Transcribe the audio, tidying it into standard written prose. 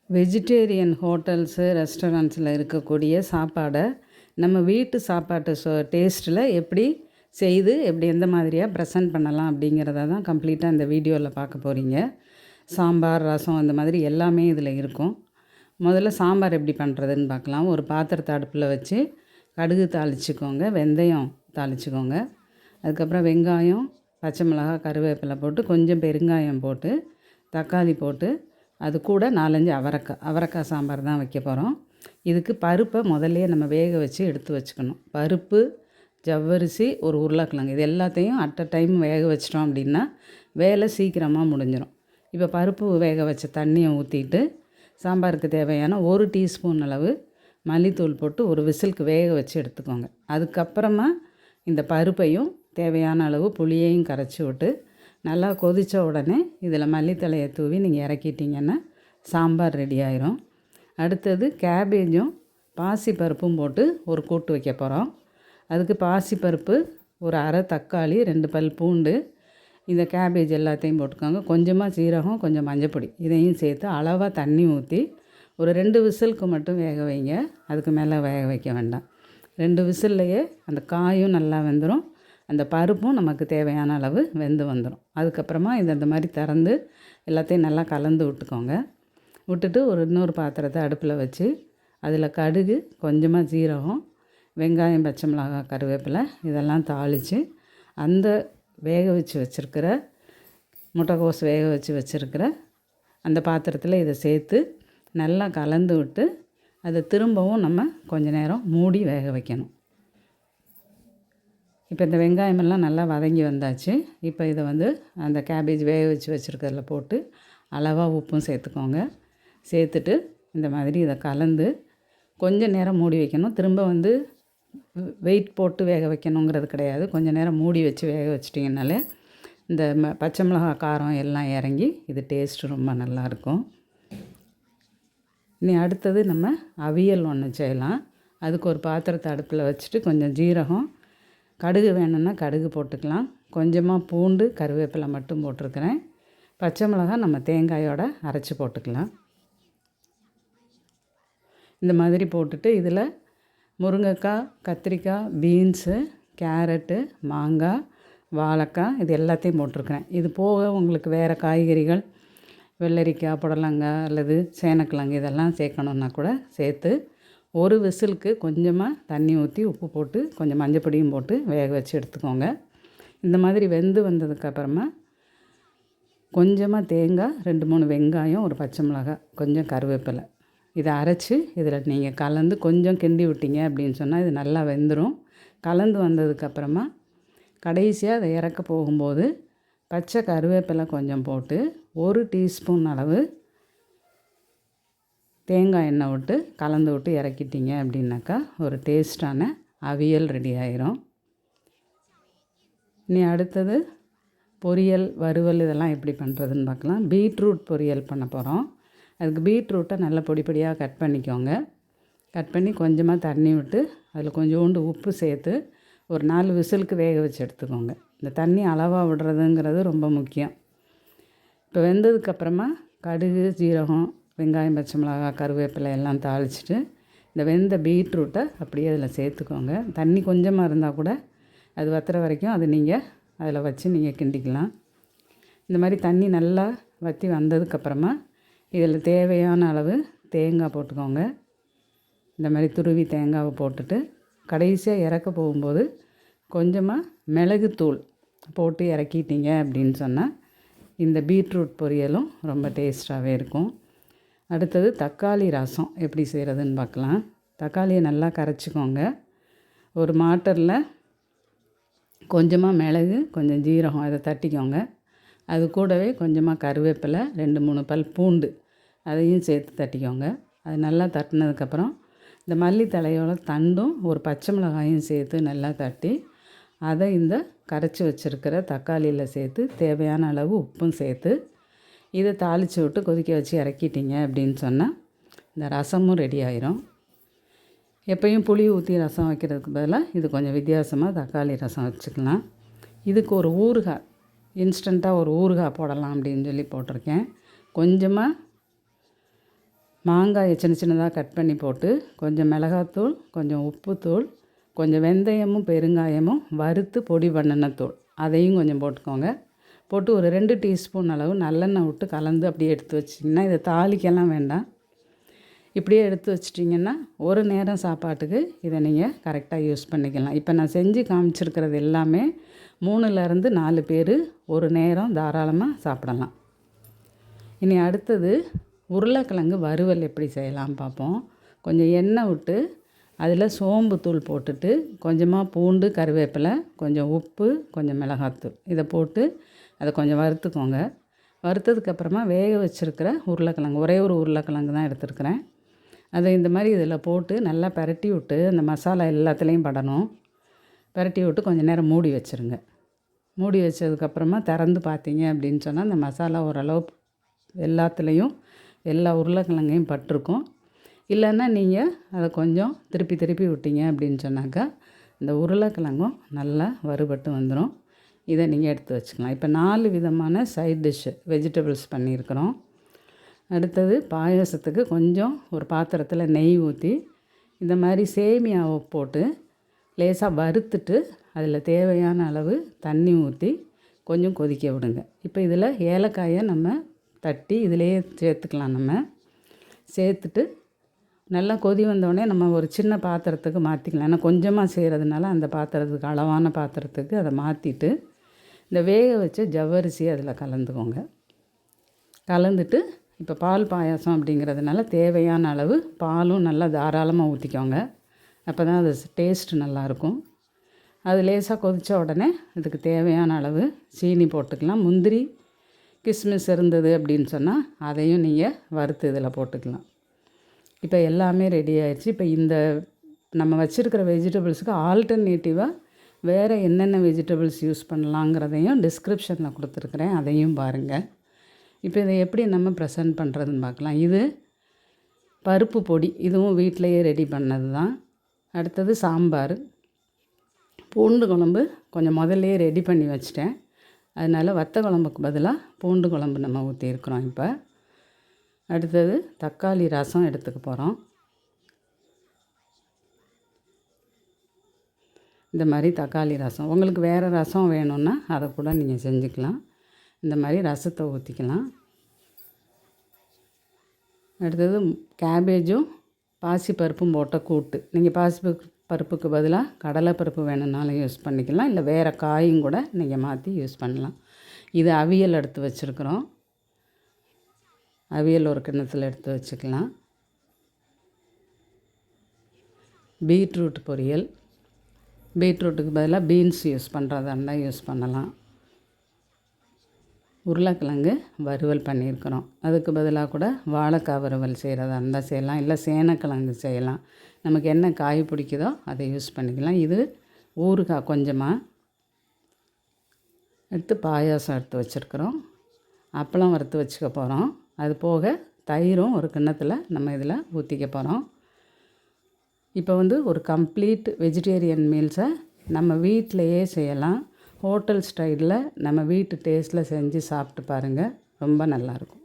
Vegetarian hotels ரெஸ்டாரண்ட்ஸில் இருக்கக்கூடிய சாப்பாடை நம்ம வீட்டு சாப்பாட்டு டேஸ்ட்டில் எப்படி செய்து எப்படி எந்த மாதிரியாக ப்ரெசென்ட் பண்ணலாம் அப்படிங்கிறத தான் கம்ப்ளீட்டாக இந்த வீடியோவில் பார்க்க போகிறீங்க. சாம்பார், ரசம் அந்த மாதிரி எல்லாமே இதில் இருக்கும். முதல்ல சாம்பார் எப்படி பண்ணுறதுன்னு பார்க்கலாம். ஒரு பாத்திரத்தை அடுப்பில் வச்சு கடுகு தாளிச்சுக்கோங்க, வெந்தயம் தாளிச்சுக்கோங்க. அதுக்கப்புறம் வெங்காயம், பச்சை மிளகாய், கருவேப்பிலை போட்டு கொஞ்சம் பெருங்காயம் போட்டு தக்காளி போட்டு அது கூட 4-5 அவரைக்காய் சாம்பார் தான் வைக்க போகிறோம். இதுக்கு பருப்பை முதல்லையே நம்ம வேக வச்சு எடுத்து வச்சுக்கணும். பருப்பு, ஜவ்வரிசி, ஒரு உருளைக்கிழங்கு இது எல்லாத்தையும் அட் அ டைம் வேக வச்சிட்டோம் அப்படின்னா வேலை சீக்கிரமாக முடிஞ்சிடும். இப்போ பருப்பு வேக வச்ச தண்ணியை ஊற்றிட்டு சாம்பாருக்கு தேவையான 1 டீஸ்பூன் அளவு மல்லித்தூள் போட்டு ஒரு விசிலுக்கு வேக வச்சு எடுத்துக்கோங்க. அதுக்கப்புறமா இந்த பருப்பையும் தேவையான அளவு புளியையும் கரைச்சி விட்டு நல்லா கொதித்த உடனே இதில் மல்லித்தழையை தூவி நீங்கள் இறக்கிட்டிங்கன்னா சாம்பார் ரெடி ஆயிரும். அடுத்தது கேபேஜும் பாசிப்பருப்பும் போட்டு ஒரு கூட்டு வைக்க போகிறோம். அதுக்கு பாசிப்பருப்பு, ஒரு அரை தக்காளி, 2 பல் பூண்டு, இந்த கேபேஜ் எல்லாத்தையும் போட்டுக்கோங்க. கொஞ்சமாக சீரகம், கொஞ்சம் மஞ்சப்பொடி இதையும் சேர்த்து அளவாக தண்ணி ஊற்றி ஒரு 2 விசிலுக்கு மட்டும் வேக வைங்க. அதுக்கு மேலே வேக வைக்க வேண்டாம். 2 விசில்லையே அந்த காயும் நல்லா வெந்துடும், அந்த பருப்பும் நமக்கு தேவையான அளவு வெந்து வந்துடும். அதுக்கப்புறமா இந்த மாதிரி திறந்து எல்லாத்தையும் நல்லா கலந்து விட்டுக்கோங்க. விட்டுட்டு இன்னொரு பாத்திரத்தை அடுப்பில் வச்சு அதில் கடுகு, கொஞ்சமாக ஜீரகம், வெங்காயம், பச்சை மிளகாய், கருவேப்பிலை இதெல்லாம் தாளித்து அந்த வேக வச்சு வச்சுருக்கிற முட்டைக்கோஸ் வேக வச்சு வச்சுருக்கிற அந்த பாத்திரத்தில் இதை சேர்த்து நல்லா கலந்து விட்டு அதை திரும்பவும் நம்ம கொஞ்சம் நேரம் மூடி வேக வைக்கணும். இப்போ இந்த வெங்காயமெல்லாம் நல்லா வதங்கி வந்தாச்சு. இப்போ இதை அந்த கேபேஜ் வேக வச்சு வச்சுருக்கிறதுல போட்டு அளவாக உப்பும் சேர்த்துக்கோங்க. சேர்த்துட்டு இந்த மாதிரி இதை கலந்து கொஞ்சம் நேரம் மூடி வைக்கணும். திரும்ப வெயிட் போட்டு வேக வைக்கணுங்கிறது கிடையாது. கொஞ்சம் நேரம் மூடி வச்சு வேக வச்சிட்டிங்கனாலே இந்த பச்சை மிளகாய் காரம் எல்லாம் இறங்கி இது டேஸ்ட்டு ரொம்ப நல்லாயிருக்கும். இனி அடுத்தது நம்ம அவியல் ஒன்று செய்யலாம். அதுக்கு ஒரு பாத்திரத்தை அடுப்பில் வச்சுட்டு கொஞ்சம் ஜீரகம், கடுகு வேணும்னா கடுகு போட்டுக்கலாம். கொஞ்சமாக பூண்டு, கருவேப்பிலை மட்டும் போட்டிருக்கிறேன். பச்சை மிளகாய் நம்ம தேங்காயோட அரைச்சி போட்டுக்கலாம். இந்த மாதிரி போட்டுட்டு இதில் முருங்கைக்காய், கத்திரிக்காய், பீன்ஸு, கேரட்டு, மாங்காய், வாழைக்காய் இது எல்லாத்தையும் போட்டிருக்கிறேன். இது போக உங்களுக்கு வேறு காய்கறிகள், வெள்ளரிக்காய், புடலங்காய் அல்லது சேனக்கிழங்கு இதெல்லாம் சேர்க்கணுன்னா கூட சேர்த்து ஒரு விசிலுக்கு கொஞ்சமாக தண்ணி ஊற்றி உப்பு போட்டு கொஞ்சம் மஞ்சப்பொடியும் போட்டு வேக வச்சு எடுத்துக்கோங்க. இந்த மாதிரி வெந்து வந்ததுக்கப்புறமா கொஞ்சமாக தேங்காய், 2-3 வெங்காயம், ஒரு பச்சை மிளகாய், கொஞ்சம் கருவேப்பிலை இதை அரைச்சி இதில் நீங்கள் கலந்து கொஞ்சம் கிண்டி விட்டீங்க அப்படின்னு சொன்னால் இது நல்லா வெந்துடும். கலந்து வந்ததுக்கப்புறமா கடைசியாக அதை இறக்க போகும்போது பச்சை கருவேப்பிலை கொஞ்சம் போட்டு 1 டீஸ்பூன் அளவு தேங்காய் எண்ணெய் விட்டு கலந்து விட்டு இறக்கிட்டிங்க அப்படின்னாக்கா ஒரு டேஸ்டான அவியல் ரெடி ஆயிரும். இனி அடுத்தது பொரியல், வறுவல் இதெல்லாம் எப்படி பண்ணுறதுன்னு பார்க்கலாம். பீட்ரூட் பொரியல் பண்ண போகிறோம். அதுக்கு பீட்ரூட்டை நல்லா பொடி பொடியாக கட் பண்ணிக்கோங்க. கட் பண்ணி கொஞ்சமாக தண்ணி விட்டு அதில் கொஞ்சோண்டு உப்பு சேர்த்து ஒரு 4 விசிலுக்கு வேக வச்சு எடுத்துக்கோங்க. இந்த தண்ணி அளவாக விடுறதுங்கிறது ரொம்ப முக்கியம். இப்போ வெந்ததுக்கப்புறமா கடுகு, ஜீரகம், வெங்காயம், பச்சை மிளகாய், கருவேப்பிலை எல்லாம் தாளிச்சிட்டு இந்த வெந்த பீட்ரூட்டை அப்படியே அதில் சேர்த்துக்கோங்க. தண்ணி கொஞ்சமாக இருந்தால் கூட அது வற்றுற வரைக்கும் அது நீங்கள் அதில் வச்சு நீங்கள் கிண்டிக்கலாம். இந்த மாதிரி தண்ணி நல்லா வற்றி வந்ததுக்கப்புறமா இதில் தேவையான அளவு தேங்காய் போட்டுக்கோங்க. இந்த மாதிரி துருவி தேங்காவை போட்டுட்டு கடைசியாக இறக்க போகும்போது கொஞ்சமாக மிளகுத்தூள் போட்டு இறக்கிட்டீங்க அப்படின்னு சொன்னால் இந்த பீட்ரூட் பொரியலும் ரொம்ப டேஸ்ட்டாகவே இருக்கும். அடுத்தது தக்காளி ரசம் எப்படி செய்கிறதுன்னு பார்க்கலாம். தக்காளியை நல்லா கரைச்சிக்கோங்க. ஒரு மாட்டரில் கொஞ்சமாக மிளகு, கொஞ்சம் ஜீரகம் அதை தட்டிக்கோங்க. அது கூடவே கொஞ்சமாக கருவேப்பிலை, 2-3 பல் பூண்டு அதையும் சேர்த்து தட்டிக்கோங்க. அது நல்லா தட்டினதுக்கப்புறம் இந்த மல்லித்தழையோட தண்டும் ஒரு பச்சை மிளகாயும் சேர்த்து நல்லா தட்டி அதை இந்த கரைச்சி வச்சுருக்கிற தக்காளியில் சேர்த்து தேவையான அளவு உப்பும் சேர்த்து இதை தாளித்து விட்டு கொதிக்க வச்சு இறக்கிட்டிங்க அப்படின்னு சொன்னால் இந்த ரசமும் ரெடி ஆயிரும். எப்பயும் புளி ஊற்றி ரசம் வைக்கிறதுக்கு பதிலாக இது கொஞ்சம் வித்தியாசமாக தக்காளி ரசம் வச்சுக்கலாம். இதுக்கு ஒரு ஊறுகாய், இன்ஸ்டண்ட்டாக ஒரு ஊறுகாய் போடலாம் அப்படின்னு சொல்லி போட்டிருக்கேன். கொஞ்சமாக மாங்காயை சின்ன சின்னதாக கட் பண்ணி போட்டு கொஞ்சம் மிளகாத்தூள், கொஞ்சம் உப்புத்தூள், கொஞ்சம் வெந்தயமும் பெருங்காயமும் வறுத்து பொடி பண்ணின தூள் அதையும் கொஞ்சம் போட்டுக்கோங்க. போட்டு ஒரு 2 டீஸ்பூன் அளவு நல்லெண்ணெய் விட்டு கலந்து அப்படியே எடுத்து வச்சிங்கன்னா, இதை தாளிக்கலாம் வேண்டாம். இப்படியே எடுத்து வச்சிட்டிங்கன்னா ஒரு நேரம் சாப்பாட்டுக்கு இதை நீங்கள் கரெக்டாக யூஸ் பண்ணிக்கலாம். இப்போ நான் செஞ்சு காமிச்சிருக்கிறது எல்லாமே 3லேருந்து 4 பேர் ஒரு நேரம் தாராளமாக சாப்பிடலாம். இனி அடுத்தது உருளைக்கிழங்கு வறுவல் எப்படி செய்யலாம் பார்ப்போம். கொஞ்சம் எண்ணெய் விட்டு அதில் சோம்பு தூள் போட்டுட்டு கொஞ்சமாக பூண்டு, கருவேப்பிலை, கொஞ்சம் உப்பு, கொஞ்சம் மிளகாத்தூள் இதை போட்டு அதை கொஞ்சம் வறுத்துக்கோங்க. வறுத்ததுக்கப்புறமா வேக வச்சுருக்கிற உருளைக்கிழங்கு, ஒரே ஒரு உருளைக்கிழங்கு தான் எடுத்துருக்கிறேன். அதை இந்த மாதிரி இதில் போட்டு நல்லா பரட்டி விட்டு அந்த மசாலா எல்லாத்துலேயும் படணும். பரட்டி விட்டு கொஞ்சம் நேரம் மூடி வச்சுருங்க. மூடி வச்சதுக்கப்புறமா திறந்து பார்த்தீங்க அப்படின்னு சொன்னால் அந்த மசாலா ஓரளவு எல்லாத்துலேயும் எல்லா உருளைக்கிழங்கையும் பட்டிருக்கும். இல்லைன்னா நீங்கள் அதை கொஞ்சம் திருப்பி திருப்பி விட்டீங்க அப்படின்னு சொன்னாக்கா இந்த உருளைக்கிழங்கும் நல்லா வறுபட்டு வந்துடும். இதை நீங்கள் எடுத்து வச்சுக்கலாம். இப்போ 4 விதமான சைட் டிஷ்ஷு வெஜிடபிள்ஸ் பண்ணியிருக்கிறோம். அடுத்தது பாயாசத்துக்கு கொஞ்சம் ஒரு பாத்திரத்தில் நெய் ஊற்றி இந்த மாதிரி சேமியாவை போட்டு லேசாக வறுத்துட்டு அதில் தேவையான அளவு தண்ணி ஊற்றி கொஞ்சம் கொதிக்க விடுங்க. இப்போ இதில் ஏலக்காயை நம்ம தட்டி இதிலையே சேர்த்துக்கலாம். நம்ம சேர்த்துட்டு நல்லா கொதி வந்தோடனே நம்ம ஒரு சின்ன பாத்திரத்துக்கு மாற்றிக்கலாம். ஏன்னா கொஞ்சமாக செய்கிறதுனால அந்த பாத்திரத்துக்கு அளவான பாத்திரத்துக்கு அதை மாற்றிட்டு இந்த வேக வச்ச ஜவ்வரிசியை அதில் கலந்துக்கோங்க. கலந்துட்டு இப்போ பால் பாயாசம் அப்படிங்கிறதுனால தேவையான அளவு பாலும் நல்லா தாராளமாக ஊற்றிக்கோங்க. அப்போ தான் அது டேஸ்ட்டு நல்லாயிருக்கும். அது லேசாக கொதித்த உடனே இதுக்கு தேவையான அளவு சீனி போட்டுக்கலாம். முந்திரி, கிஸ்மிஸ் இருந்தது அப்படின்னு சொன்னால் அதையும் நீங்கள் வறுத்து இதில் போட்டுக்கலாம். இப்போ எல்லாமே ரெடி ஆயிடுச்சு. இப்போ இந்த நம்ம வச்சுருக்கிற வெஜிடபிள்ஸுக்கு ஆல்டர்னேட்டிவாக வேறு என்னென்ன வெஜிடபிள்ஸ் யூஸ் பண்ணலாங்கிறதையும் டிஸ்கிரிப்ஷனில் கொடுத்துருக்குறேன், அதையும் பாருங்கள். இப்போ இதை எப்படி நம்ம ப்ரெசென்ட் பண்ணுறதுன்னு பார்க்கலாம். இது பருப்பு பொடி, இதுவும் வீட்டிலையே ரெடி பண்ணது தான். அடுத்தது சாம்பார். பூண்டு குழம்பு கொஞ்சம் முதல்லையே ரெடி பண்ணி வச்சிட்டேன். அதனால் வத்த குழம்புக்கு பதிலாக பூண்டு குழம்பு நம்ம ஊற்றிருக்கிறோம். இப்போ அடுத்தது தக்காளி ரசம் எடுத்துக்க போகிறோம். இந்த மாதிரி தக்காளி ரசம், உங்களுக்கு வேறு ரசம் வேணும்னா அதை கூட நீங்கள் செஞ்சுக்கலாம். இந்த மாதிரி ரசத்தை ஊற்றிக்கலாம். அடுத்தது கேபேஜும் பாசிப்பருப்பும் போட்ட கூட்டு. நீங்கள் பருப்புக்கு பதிலாக கடலைப்பருப்பு வேணும்னாலும் யூஸ் பண்ணிக்கலாம். இல்லை வேறு காயும் கூட நீங்கள் மாற்றி யூஸ் பண்ணலாம். இது அவியல் எடுத்து வச்சுருக்குறோம். அவியல் ஒரு கிண்ணத்தில் எடுத்து வச்சுக்கலாம். பீட்ரூட் பொரியல், பீட்ரூட்டுக்கு பதிலாக பீன்ஸ் யூஸ் பண்ணுறதா இருந்தால் யூஸ் பண்ணலாம். உருளைக்கிழங்கு வறுவல் பண்ணியிருக்கிறோம். அதுக்கு பதிலாக கூட வாழைக்காய் வறுவல் செய்கிறதா இருந்தால் செய்யலாம். இல்லை சேனக்கிழங்கு செய்யலாம். நமக்கு என்ன காய் பிடிக்குதோ அதை யூஸ் பண்ணிக்கலாம். இது ஊறுகாய் கொஞ்சமாக எடுத்து பாயாசம் எடுத்து வச்சுருக்குறோம். அப்பளம் வறுத்து வச்சுக்க போகிறோம். அது போக தயிரும் ஒரு கிண்ணத்தில் நம்ம இதில் ஊற்றிக்க போகிறோம். இப்போ ஒரு கம்ப்ளீட் வெஜிடேரியன் மீல்ஸை நம்ம வீட்டிலையே செய்யலாம். ஹோட்டல் ஸ்டைலில் நம்ம வீட்டு டேஸ்ட்டில் செஞ்சு சாப்பிட்டு பாருங்கள், ரொம்ப நல்லாயிருக்கும்.